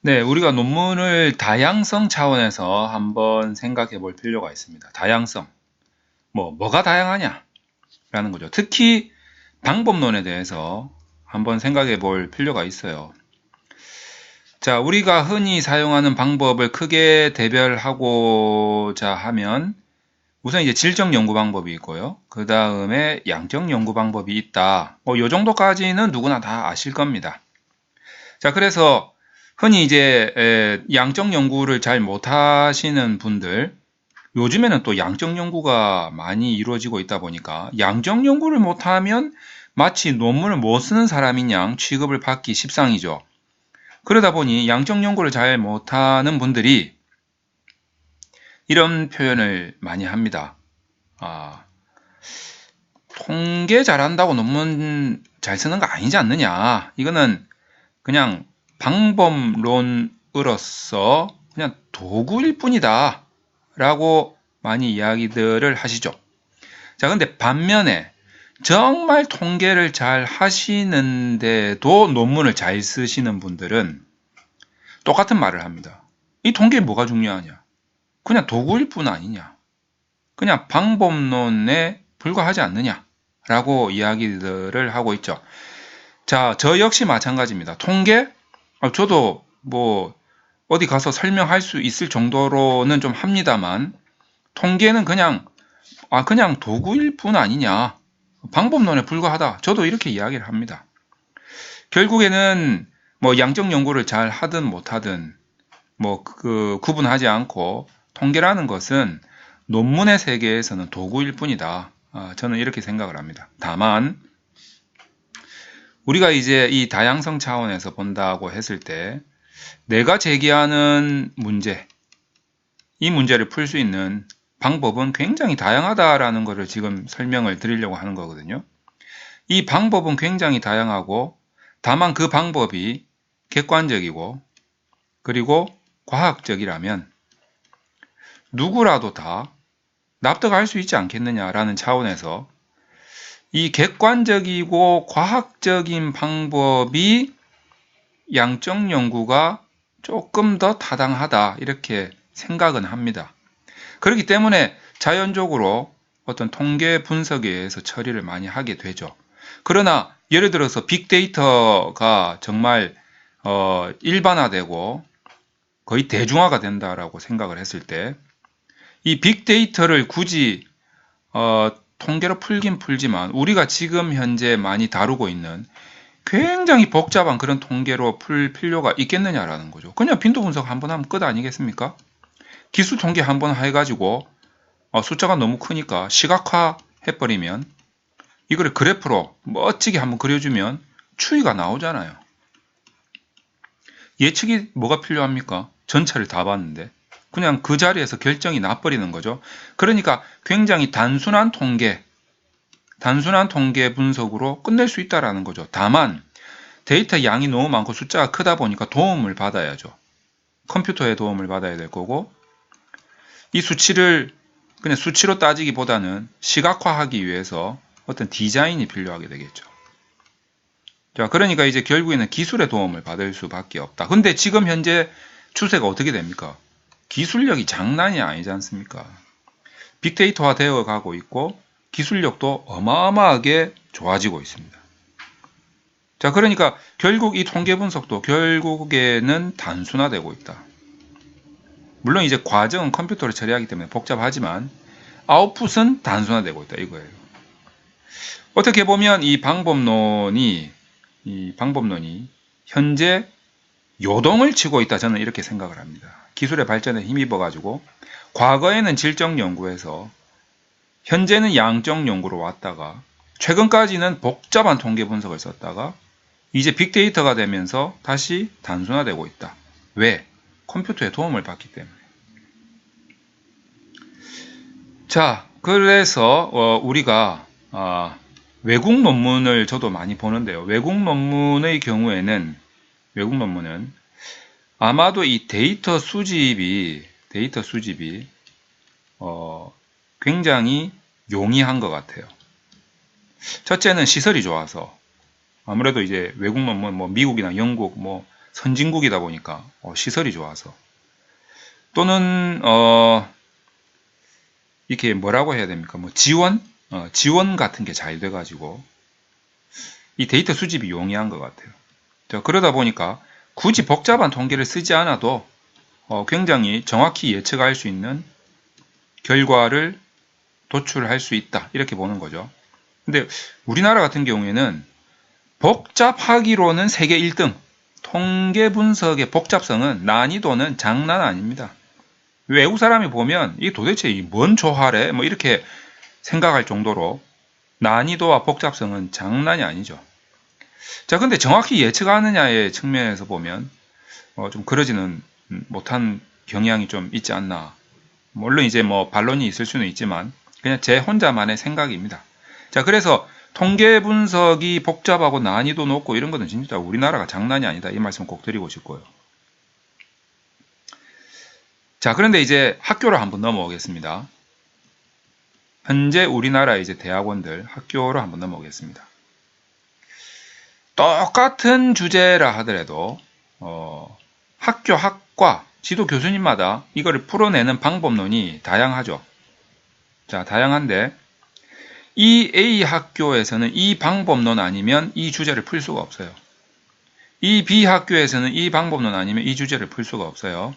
네, 우리가 논문을 다양성 차원에서 한번 생각해 볼 필요가 있습니다. 다양성. 뭐가 다양하냐라는 거죠. 특히 방법론에 대해서 한번 생각해 볼 필요가 있어요. 자, 우리가 흔히 사용하는 방법을 크게 대별하고자 하면 우선 이제 질적 연구 방법이 있고요. 그 다음에 양적 연구 방법이 있다. 요 정도까지는 누구나 다 아실 겁니다. 자, 그래서 흔히 이제 양적 연구를 잘 못하시는 분들, 요즘에는 또 양적 연구가 많이 이루어지고 있다 보니까 양적 연구를 못하면 마치 논문을 못 쓰는 사람인 양 취급을 받기 십상이죠. 그러다 보니 양적 연구를 잘 못하는 분들이 이런 표현을 많이 합니다. 통계 잘한다고 논문 잘 쓰는 거 아니지 않느냐. 이거는 그냥 방법론으로서 그냥 도구일 뿐이다 라고 많이 이야기들을 하시죠. 자, 근데 반면에 정말 통계를 잘 하시는데도 논문을 잘 쓰시는 분들은 똑같은 말을 합니다. 이 통계에 뭐가 중요하냐? 그냥 도구일 뿐 아니냐? 그냥 방법론에 불과하지 않느냐? 라고 이야기들을 하고 있죠. 자, 저 역시 마찬가지입니다. 통계? 저도 어디 가서 설명할 수 있을 정도로는 좀 합니다만, 통계는 그냥 도구일 뿐 아니냐. 방법론에 불과하다. 저도 이렇게 이야기를 합니다. 결국에는 양적 연구를 잘 하든 못하든 구분하지 않고 통계라는 것은 논문의 세계에서는 도구일 뿐이다. 저는 이렇게 생각을 합니다. 다만 우리가 이제 이 다양성 차원에서 본다고 했을 때 내가 제기하는 문제, 이 문제를 풀 수 있는 방법은 굉장히 다양하다라는 것을 지금 설명을 드리려고 하는 거거든요. 이 방법은 굉장히 다양하고 다만 그 방법이 객관적이고 그리고 과학적이라면 누구라도 다 납득할 수 있지 않겠느냐라는 차원에서 이 객관적이고 과학적인 방법이 양적 연구가 조금 더 타당하다 이렇게 생각은 합니다. 그렇기 때문에 자연적으로 어떤 통계 분석에 의해서 처리를 많이 하게 되죠. 그러나 예를 들어서 빅데이터가 정말 일반화되고 거의 대중화가 된다라고 생각을 했을 때 이 빅데이터를 굳이 통계로 풀긴 풀지만 우리가 지금 현재 많이 다루고 있는 굉장히 복잡한 그런 통계로 풀 필요가 있겠느냐라는 거죠. 그냥 빈도 분석 한번 하면 끝 아니겠습니까? 기수 통계 한번 해가지고 숫자가 너무 크니까 시각화 해버리면 이거를 그래프로 멋지게 한번 그려주면 추이가 나오잖아요. 예측이 뭐가 필요합니까? 전체를 다 봤는데 그냥 그 자리에서 결정이 나버리는 거죠. 그러니까 굉장히 단순한 통계 분석으로 끝낼 수 있다는 거죠. 다만 데이터 양이 너무 많고 숫자가 크다 보니까 도움을 받아야죠. 컴퓨터의 도움을 받아야 될 거고 이 수치를 그냥 수치로 따지기보다는 시각화하기 위해서 어떤 디자인이 필요하게 되겠죠. 자, 그러니까 이제 결국에는 기술의 도움을 받을 수밖에 없다. 근데 지금 현재 추세가 어떻게 됩니까? 기술력이 장난이 아니지 않습니까? 빅데이터화 되어 가고 있고 기술력도 어마어마하게 좋아지고 있습니다. 자, 그러니까 결국 이 통계 분석도 결국에는 단순화되고 있다. 물론 이제 과정은 컴퓨터로 처리하기 때문에 복잡하지만 아웃풋은 단순화되고 있다 이거예요. 어떻게 보면 이 방법론이 현재 요동을 치고 있다 저는 이렇게 생각을 합니다. 기술의 발전에 힘입어 가지고 과거에는 질적 연구에서 현재는 양적 연구로 왔다가 최근까지는 복잡한 통계 분석을 썼다가 이제 빅데이터가 되면서 다시 단순화되고 있다. 왜? 컴퓨터의 도움을 받기 때문에. 자, 그래서 우리가 외국 논문을 저도 많이 보는데요. 외국 논문의 경우에는 아마도 이 데이터 수집이 굉장히 용이한 것 같아요. 첫째는 시설이 좋아서 아무래도 이제 외국 논문 미국이나 영국 선진국이다 보니까 시설이 좋아서 또는 이렇게 뭐라고 해야 됩니까? 뭐 지원 같은 게 잘 돼가지고 이 데이터 수집이 용이한 것 같아요. 자, 그러다 보니까 굳이 복잡한 통계를 쓰지 않아도 굉장히 정확히 예측할 수 있는 결과를 도출할 수 있다. 이렇게 보는 거죠. 근데 우리나라 같은 경우에는 복잡하기로는 세계 1등. 통계 분석의 복잡성은 난이도는 장난 아닙니다. 외국 사람이 보면 이 도대체 뭔 조화래? 뭐 이렇게 생각할 정도로 난이도와 복잡성은 장난이 아니죠. 자, 근데 정확히 예측하느냐의 측면에서 보면 좀 그러지는 못한 경향이 좀 있지 않나. 물론 이제 뭐 반론이 있을 수는 있지만 그냥 제 혼자만의 생각입니다. 자, 그래서 통계 분석이 복잡하고 난이도 높고 이런 거는 진짜 우리나라가 장난이 아니다. 이 말씀 꼭 드리고 싶고요. 자, 그런데 이제 학교로 한번 넘어오겠습니다. 현재 우리나라 이제 대학원들 학교로 한번 넘어오겠습니다. 똑같은 주제라 하더라도 학교 학과 지도 교수님마다 이거를 풀어내는 방법론이 다양하죠. 자, 다양한데 이 A 학교에서는 이 방법론 아니면 이 주제를 풀 수가 없어요. 이 B 학교에서는 이 방법론 아니면 이 주제를 풀 수가 없어요.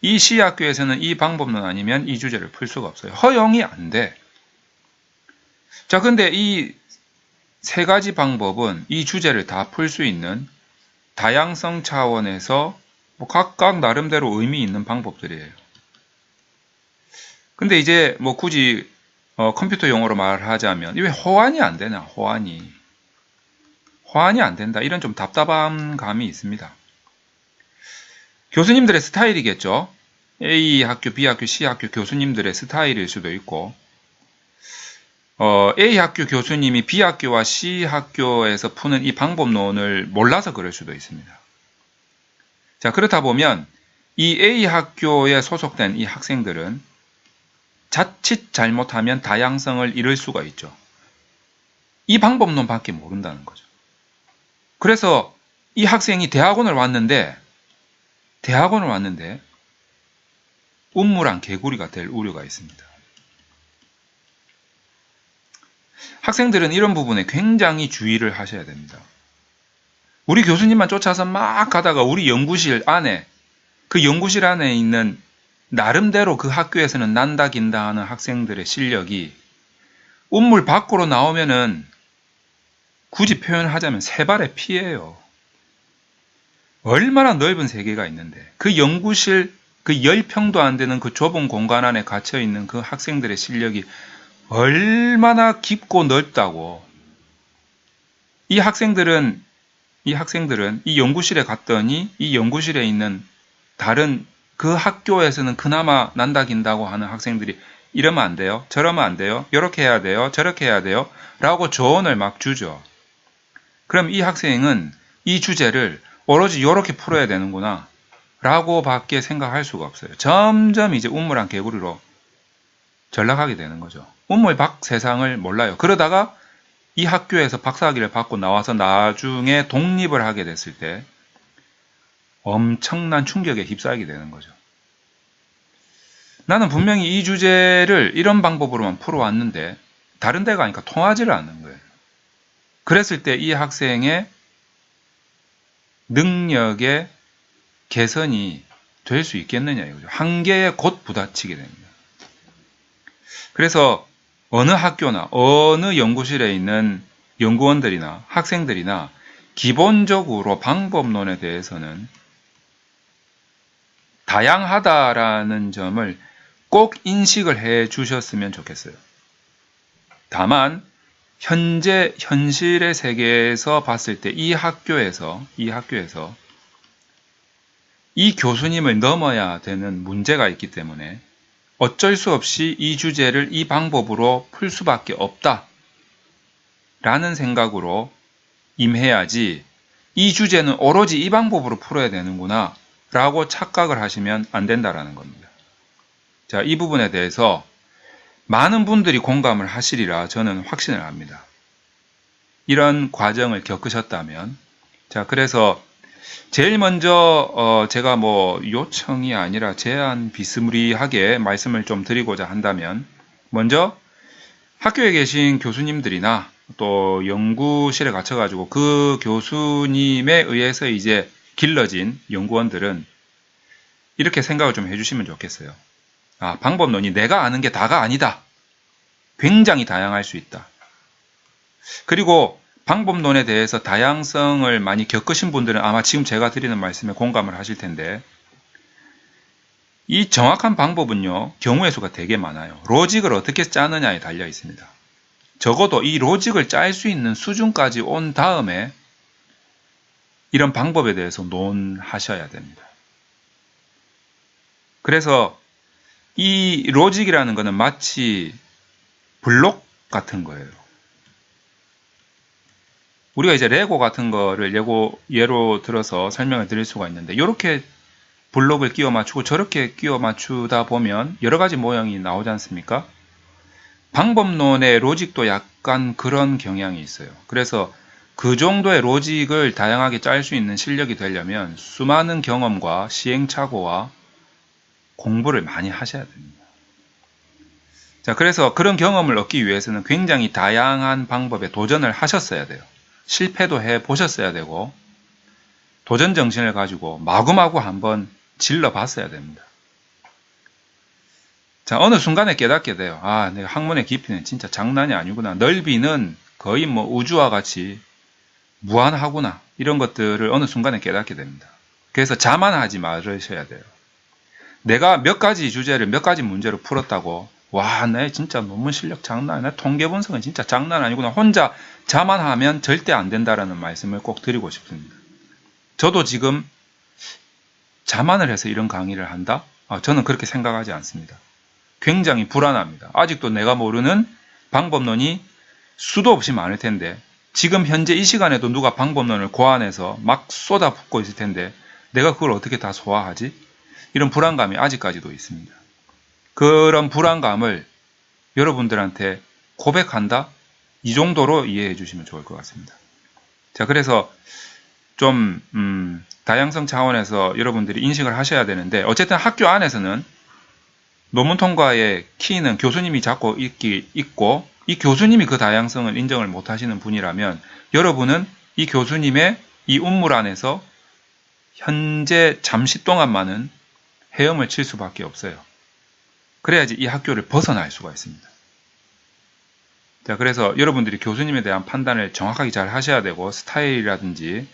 이 C 학교에서는 이 방법론 아니면 이 주제를 풀 수가 없어요. 허용이 안 돼. 자, 근데 이 세 가지 방법은 이 주제를 다 풀 수 있는 다양성 차원에서 뭐 각각 나름대로 의미 있는 방법들이에요. 근데 이제 뭐 굳이 컴퓨터 용어로 말하자면 왜 호환이 안 되나? 호환이 안 된다. 이런 좀 답답한 감이 있습니다. 교수님들의 스타일이겠죠. A 학교, B 학교, C 학교 교수님들의 스타일일 수도 있고 A 학교 교수님이 B 학교와 C 학교에서 푸는 이 방법론을 몰라서 그럴 수도 있습니다. 자, 그렇다 보면 이 A 학교에 소속된 이 학생들은 자칫 잘못하면 다양성을 잃을 수가 있죠. 이 방법론밖에 모른다는 거죠. 그래서 이 학생이 대학원을 왔는데 운무랑 개구리가 될 우려가 있습니다. 학생들은 이런 부분에 굉장히 주의를 하셔야 됩니다. 우리 교수님만 쫓아서 막 가다가 우리 연구실 안에 그 연구실 안에 있는 나름대로 그 학교에서는 난다 긴다 하는 학생들의 실력이 운물 밖으로 나오면은 굳이 표현하자면 세 발의 피예요. 얼마나 넓은 세계가 있는데 그 연구실 그 10평도 안 되는 그 좁은 공간 안에 갇혀 있는 그 학생들의 실력이 얼마나 깊고 넓다고. 이 학생들은 이 연구실에 갔더니 이 연구실에 있는 다른 그 학교에서는 그나마 난다 긴다고 하는 학생들이 이러면 안 돼요. 저러면 안 돼요. 이렇게 해야 돼요. 저렇게 해야 돼요. 라고 조언을 막 주죠. 그럼 이 학생은 이 주제를 오로지 이렇게 풀어야 되는구나 라고 밖에 생각할 수가 없어요. 점점 이제 우물한 개구리로 전락하게 되는 거죠. 우물 밖 세상을 몰라요. 그러다가 이 학교에서 박사학위를 받고 나와서 나중에 독립을 하게 됐을 때 엄청난 충격에 휩싸이게 되는 거죠. 나는 분명히 이 주제를 이런 방법으로만 풀어왔는데 다른 데 가니까 통하지를 않는 거예요. 그랬을 때 이 학생의 능력의 개선이 될 수 있겠느냐 이거죠. 한계에 곧 부딪히게 됩니다. 그래서 어느 학교나 어느 연구실에 있는 연구원들이나 학생들이나 기본적으로 방법론에 대해서는 다양하다라는 점을 꼭 인식을 해 주셨으면 좋겠어요. 다만 현실의 세계에서 봤을 때 이 학교에서 이 교수님을 넘어야 되는 문제가 있기 때문에 어쩔 수 없이 이 주제를 이 방법으로 풀 수밖에 없다 라는 생각으로 임해야지 이 주제는 오로지 이 방법으로 풀어야 되는구나 라고 착각을 하시면 안 된다라는 겁니다. 자, 이 부분에 대해서 많은 분들이 공감을 하시리라 저는 확신을 합니다. 이런 과정을 겪으셨다면 자, 그래서 제일 먼저 제가 뭐 요청이 아니라 제안 비스무리하게 말씀을 좀 드리고자 한다면, 먼저 학교에 계신 교수님들이나 또 연구실에 갇혀가지고 그 교수님에 의해서 이제 길러진 연구원들은 이렇게 생각을 좀 해주시면 좋겠어요. 아, 방법론이 내가 아는 게 다가 아니다. 굉장히 다양할 수 있다. 그리고 방법론에 대해서 다양성을 많이 겪으신 분들은 아마 지금 제가 드리는 말씀에 공감을 하실 텐데, 이 정확한 방법은요, 경우의 수가 되게 많아요. 로직을 어떻게 짜느냐에 달려 있습니다. 적어도 이 로직을 짤 수 있는 수준까지 온 다음에 이런 방법에 대해서 논하셔야 됩니다. 그래서 이 로직이라는 것은 마치 블록 같은 거예요. 우리가 이제 레고 같은 거를 예로 들어서 설명을 드릴 수가 있는데, 이렇게 블록을 끼워 맞추고 저렇게 끼워 맞추다 보면 여러 가지 모양이 나오지 않습니까? 방법론의 로직도 약간 그런 경향이 있어요. 그래서 그 정도의 로직을 다양하게 짤 수 있는 실력이 되려면 수많은 경험과 시행착오와 공부를 많이 하셔야 됩니다. 자, 그래서 그런 경험을 얻기 위해서는 굉장히 다양한 방법에 도전을 하셨어야 돼요. 실패도 해 보셨어야 되고, 도전 정신을 가지고 마구마구 한번 질러 봤어야 됩니다. 자, 어느 순간에 깨닫게 돼요. 아, 내가 학문의 깊이는 진짜 장난이 아니구나. 넓이는 거의 뭐 우주와 같이 무한하구나. 이런 것들을 어느 순간에 깨닫게 됩니다. 그래서 자만하지 말으셔야 돼요. 내가 몇 가지 주제를 몇 가지 문제를 풀었다고, 와, 내 진짜 논문 실력 장난 아니야. 통계 분석은 진짜 장난 아니구나. 혼자 자만하면 절대 안 된다라는 말씀을 꼭 드리고 싶습니다. 저도 지금 자만을 해서 이런 강의를 한다? 저는 그렇게 생각하지 않습니다. 굉장히 불안합니다. 아직도 내가 모르는 방법론이 수도 없이 많을 텐데, 지금 현재 이 시간에도 누가 방법론을 고안해서 막 쏟아붓고 있을 텐데 내가 그걸 어떻게 다 소화하지? 이런 불안감이 아직까지도 있습니다. 그런 불안감을 여러분들한테 고백한다? 이 정도로 이해해 주시면 좋을 것 같습니다. 자, 그래서 좀 다양성 차원에서 여러분들이 인식을 하셔야 되는데, 어쨌든 학교 안에서는 논문 통과의 키는 교수님이 잡고 있고, 이 교수님이 그 다양성을 인정을 못 하시는 분이라면 여러분은 이 교수님의 이 운물 안에서 현재 잠시 동안만은 헤엄을 칠 수밖에 없어요. 그래야지 이 학교를 벗어날 수가 있습니다. 자, 그래서 여러분들이 교수님에 대한 판단을 정확하게 잘 하셔야 되고, 스타일이라든지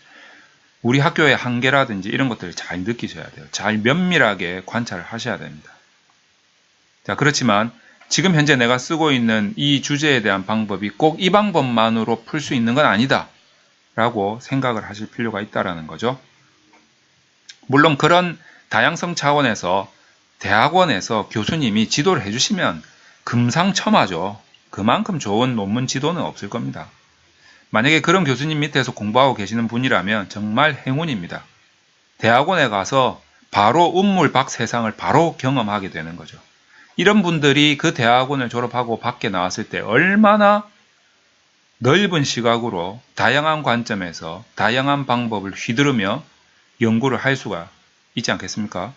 우리 학교의 한계라든지 이런 것들을 잘 느끼셔야 돼요. 잘 면밀하게 관찰을 하셔야 됩니다. 자, 그렇지만 지금 현재 내가 쓰고 있는 이 주제에 대한 방법이 꼭 이 방법만으로 풀 수 있는 건 아니다 라고 생각을 하실 필요가 있다는 거죠. 물론 그런 다양성 차원에서 대학원에서 교수님이 지도를 해주시면 금상첨화죠. 그만큼 좋은 논문 지도는 없을 겁니다. 만약에 그런 교수님 밑에서 공부하고 계시는 분이라면 정말 행운입니다. 대학원에 가서 바로 운물 밖 세상을 바로 경험하게 되는 거죠. 이런 분들이 그 대학원을 졸업하고 밖에 나왔을 때 얼마나 넓은 시각으로 다양한 관점에서 다양한 방법을 휘두르며 연구를 할 수가 있지 않겠습니까?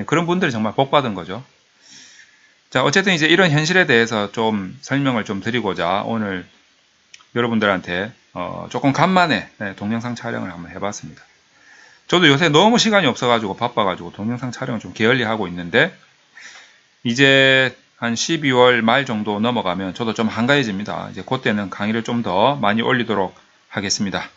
그런 분들이 정말 복받은 거죠. 자, 어쨌든 이제 이런 현실에 대해서 좀 설명을 좀 드리고자 오늘 여러분들한테 조금 간만에 동영상 촬영을 한번 해봤습니다. 저도 요새 너무 시간이 없어가지고 바빠가지고 동영상 촬영을 좀 게을리하고 있는데, 이제 한 12월 말 정도 넘어가면 저도 좀 한가해집니다. 이제 그때는 강의를 좀 더 많이 올리도록 하겠습니다.